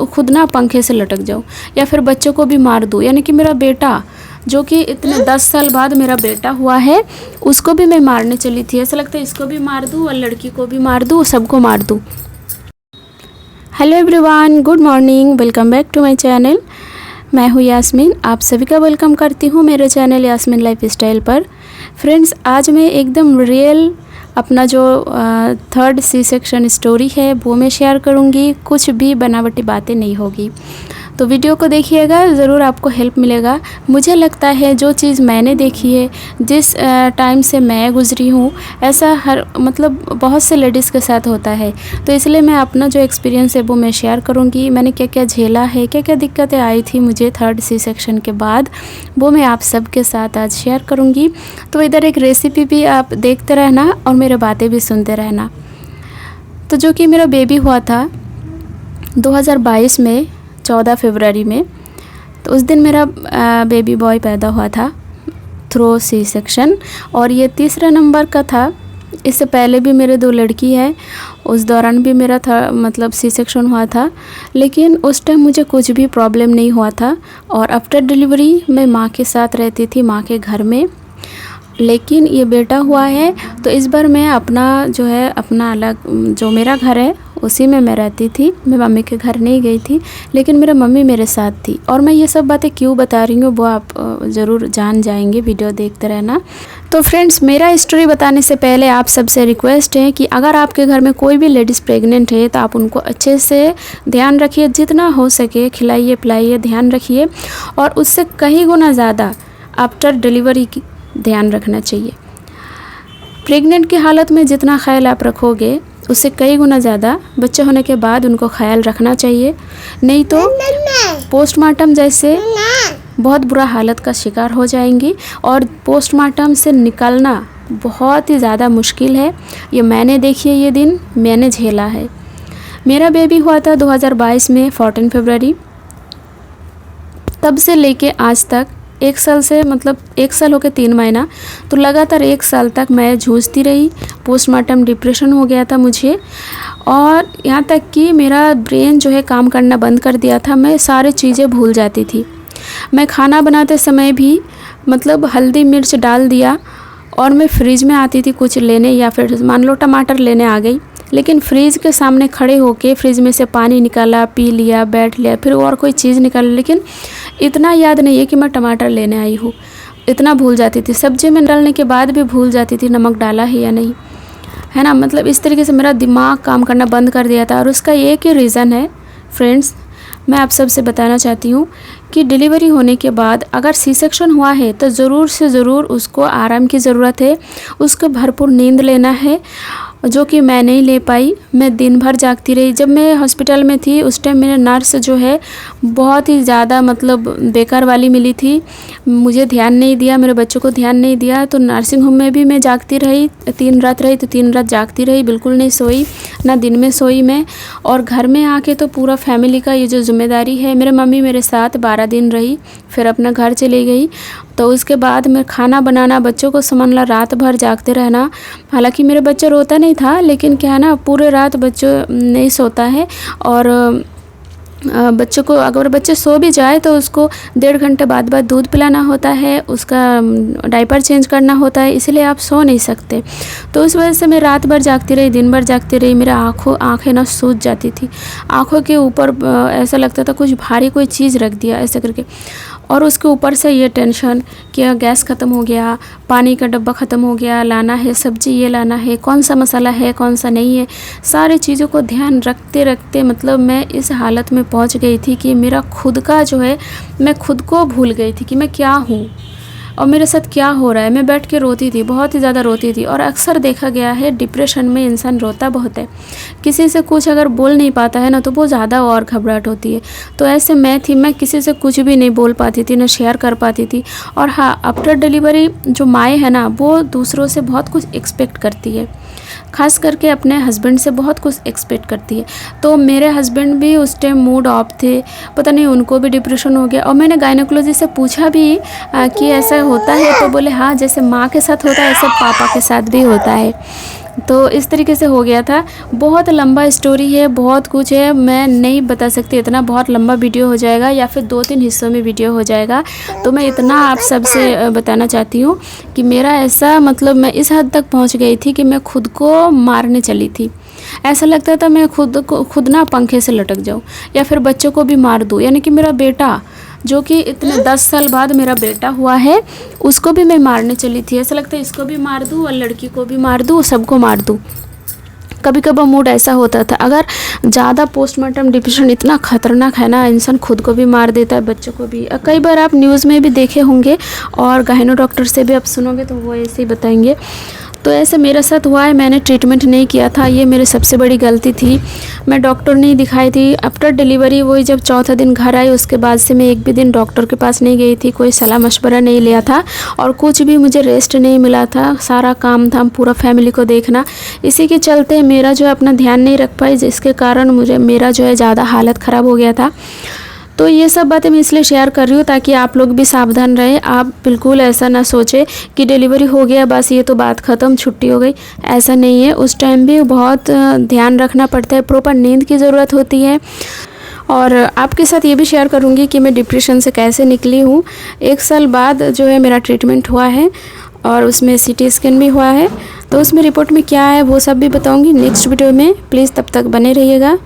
खुद ना पंखे से लटक जाऊँ या फिर बच्चों को भी मार दूँ। यानी कि मेरा बेटा जो कि इतने 10 साल बाद मेरा बेटा हुआ है, उसको भी मैं मारने चली थी। ऐसा लगता है इसको भी मार दूँ और लड़की को भी मार दूँ, सबको मार दूँ। Hello everyone, good morning, welcome back to my channel. मैं हूँ यास्मीन, आप सभी का वेलकम करती हूँ मेरे चैनल यास्मीन लाइफ स्टाइल पर। फ्रेंड्स, आज मैं एकदम रियल अपना जो थर्ड सी सेक्शन स्टोरी है वो मैं शेयर करूँगी। कुछ भी बनावटी बातें नहीं होगी, तो वीडियो को देखिएगा, ज़रूर आपको हेल्प मिलेगा। मुझे लगता है जो चीज़ मैंने देखी है, जिस टाइम से मैं गुज़री हूँ, ऐसा बहुत से लेडीज़ के साथ होता है। तो इसलिए मैं अपना जो एक्सपीरियंस है वो मैं शेयर करूँगी। मैंने क्या क्या झेला है, क्या क्या दिक्कतें आई थी मुझे थर्ड सी सेक्शन के बाद, वो मैं आप सबके साथ आज शेयर करूँगी। तो इधर एक रेसिपी भी आप देखते रहना और मेरे बातें भी सुनते रहना। तो जो कि मेरा बेबी हुआ था 2022 में 14 फरवरी में, तो उस दिन मेरा बेबी बॉय पैदा हुआ था थ्रू सी सेक्शन, और ये तीसरा नंबर का था। इससे पहले भी मेरे 2 लड़की है, उस दौरान भी मेरा सी सेक्शन हुआ था, लेकिन उस टाइम मुझे कुछ भी प्रॉब्लम नहीं हुआ था। और आफ्टर डिलीवरी मैं माँ के साथ रहती थी, माँ के घर में। लेकिन ये बेटा हुआ है तो इस बार मैं अपना अलग जो मेरा घर है उसी में मैं रहती थी। मैं मम्मी के घर नहीं गई थी, लेकिन मेरा मम्मी मेरे साथ थी। और मैं ये सब बातें क्यों बता रही हूँ वो आप ज़रूर जान जाएंगे, वीडियो देखते रहना। तो फ्रेंड्स, मेरा स्टोरी बताने से पहले आप सबसे रिक्वेस्ट है कि अगर आपके घर में कोई भी लेडीज़ प्रेग्नेंट है तो आप उनको अच्छे से ध्यान रखिए, जितना हो सके खिलाइए पिलाइए, ध्यान रखिए। और उससे कहीं गुना ज़्यादा आफ्टर डिलीवरी की ध्यान रखना चाहिए। प्रेग्नेंट की हालत में जितना ख्याल आप रखोगे, उससे कई गुना ज़्यादा बच्चे होने के बाद उनको ख्याल रखना चाहिए। नहीं तो पोस्टमार्टम जैसे बहुत बुरा हालत का शिकार हो जाएंगी, और पोस्टमार्टम से निकलना बहुत ही ज़्यादा मुश्किल है। ये मैंने देखी है, ये दिन मैंने झेला है। मेरा बेबी हुआ था 2022 में 14 फरवरी। तब से लेके आज तक 1 साल से 1 साल हो के 3 महीना, तो लगातार 1 साल तक मैं जूझती रही। पोस्टमार्टम डिप्रेशन हो गया था मुझे, और यहाँ तक कि मेरा ब्रेन जो है काम करना बंद कर दिया था। मैं सारी चीज़ें भूल जाती थी। मैं खाना बनाते समय भी हल्दी मिर्च डाल दिया और मैं फ्रिज में आती थी कुछ लेने, या फिर मान लो टमाटर लेने आ गई, लेकिन फ्रिज के सामने खड़े होके फ्रिज में से पानी निकाला, पी लिया, बैठ लिया, फिर और कोई चीज़ निकाली, लेकिन इतना याद नहीं है कि मैं टमाटर लेने आई हूँ। इतना भूल जाती थी। सब्जी में डालने के बाद भी भूल जाती थी नमक डाला है या नहीं, है ना। इस तरीके से मेरा दिमाग काम करना बंद कर दिया था। और उसका एक ही रीज़न है फ्रेंड्स, मैं आप सबसे बताना चाहती हूँ कि डिलीवरी होने के बाद अगर सी सेक्शन हुआ है तो ज़रूर से ज़रूर उसको आराम की ज़रूरत है, उसको भरपूर नींद लेना है, जो कि मैं नहीं ले पाई। मैं दिन भर जागती रही। जब मैं हॉस्पिटल में थी उस टाइम मेरे नर्स जो है बहुत ही ज़्यादा बेकार वाली मिली थी। मुझे ध्यान नहीं दिया, मेरे बच्चों को ध्यान नहीं दिया। तो नर्सिंग होम में भी मैं जागती रही, 3 रात रही, तो 3 रात जागती रही, बिल्कुल नहीं सोई, ना दिन में सोई मैं। और घर में आके तो पूरा फैमिली का ये जो जिम्मेदारी है, मेरे मम्मी मेरे साथ 12 दिन रही, फिर अपना घर चली गई। तो उसके बाद मैं खाना बनाना, बच्चों को संभालना, रात भर जागते रहना। हालांकि मेरे बच्चा रोता नहीं था, लेकिन क्या है ना, पूरे रात बच्चों नहीं सोता है। और बच्चों को अगर बच्चे सो भी जाए तो उसको 1.5 घंटे बाद दूध पिलाना होता है, उसका डायपर चेंज करना होता है, इसलिए आप सो नहीं सकते। तो उस वजह से मैं रात भर जागती रही, दिन भर जागती रही। मेरा आँखें ना सूज जाती थी, आँखों के ऊपर ऐसा लगता था कुछ भारी कोई चीज़ रख दिया ऐसे करके। और उसके ऊपर से ये टेंशन कि गैस ख़त्म हो गया, पानी का डब्बा ख़त्म हो गया, लाना है सब्ज़ी, ये लाना है, कौन सा मसाला है कौन सा नहीं है, सारी चीज़ों को ध्यान रखते रखते मैं इस हालत में पहुंच गई थी कि मेरा खुद का जो है, मैं खुद को भूल गई थी कि मैं क्या हूँ और मेरे साथ क्या हो रहा है। मैं बैठ के रोती थी, बहुत ही ज़्यादा रोती थी। और अक्सर देखा गया है डिप्रेशन में इंसान रोता बहुत है। किसी से कुछ अगर बोल नहीं पाता है ना, तो वो ज़्यादा और घबराहट होती है। तो ऐसे मैं थी, मैं किसी से कुछ भी नहीं बोल पाती थी, ना शेयर कर पाती थी। और हाँ, आफ्टर डिलीवरी जो माएँ है ना, वो दूसरों से बहुत कुछ एक्सपेक्ट करती है, ख़ास करके अपने हस्बैंड से बहुत कुछ एक्सपेक्ट करती है। तो मेरे हस्बैंड भी उस टाइम मूड ऑफ थे, पता नहीं उनको भी डिप्रेशन हो गया। और मैंने गायनेकोलॉजी से पूछा भी कि ऐसा होता है, तो बोले हाँ, जैसे माँ के साथ होता है ऐसा पापा के साथ भी होता है। तो इस तरीके से हो गया था। बहुत लंबा स्टोरी है, बहुत कुछ है, मैं नहीं बता सकती इतना, बहुत लंबा वीडियो हो जाएगा या फिर 2-3 हिस्सों में वीडियो हो जाएगा। तो मैं इतना आप सबसे बताना चाहती हूँ कि मेरा ऐसा मतलब मैं इस हद तक पहुँच गई थी कि मैं खुद को मारने चली थी। ऐसा लगता था मैं खुद ना पंखे से लटक जाऊँ या फिर बच्चों को भी मार दूँ। यानी कि मेरा बेटा जो कि इतने 10 साल बाद मेरा बेटा हुआ है, उसको भी मैं मारने चली थी। ऐसा लगता है इसको भी मार दूँ और लड़की को भी मार दूँ, सबको मार दूँ। कभी कभी मूड ऐसा होता था। अगर ज़्यादा पोस्टमार्टम डिप्रेशन इतना ख़तरनाक है ना, इंसान खुद को भी मार देता है, बच्चों को भी। कई बार आप न्यूज़ में भी देखे होंगे और गायनो डॉक्टर से भी आप सुनोगे तो वो ऐसे ही बताएंगे। तो ऐसे मेरे साथ हुआ है, मैंने ट्रीटमेंट नहीं किया था, ये मेरी सबसे बड़ी गलती थी। मैं डॉक्टर नहीं दिखाई थी। आफ्टर डिलीवरी वही जब चौथा दिन घर आई, उसके बाद से मैं एक भी दिन डॉक्टर के पास नहीं गई थी, कोई सलाह मशवरा नहीं लिया था और कुछ भी मुझे रेस्ट नहीं मिला था। सारा काम था पूरा फैमिली को देखना, इसी के चलते मेरा जो है अपना ध्यान नहीं रख पाई, जिसके कारण मेरा जो है ज़्यादा हालत ख़राब हो गया था। तो ये सब बातें मैं इसलिए शेयर कर रही हूँ ताकि आप लोग भी सावधान रहें। आप बिल्कुल ऐसा ना सोचें कि डिलीवरी हो गया बस ये तो बात ख़त्म, छुट्टी हो गई, ऐसा नहीं है। उस टाइम भी बहुत ध्यान रखना पड़ता है, प्रॉपर नींद की ज़रूरत होती है। और आपके साथ ये भी शेयर करूँगी कि मैं डिप्रेशन से कैसे निकली हूँ। 1 साल बाद जो है मेरा ट्रीटमेंट हुआ है और उसमें CT स्कैन भी हुआ है, तो उसमें रिपोर्ट में क्या है वो सब भी बताऊँगी नेक्स्ट वीडियो में। प्लीज़ तब तक बने रहिएगा।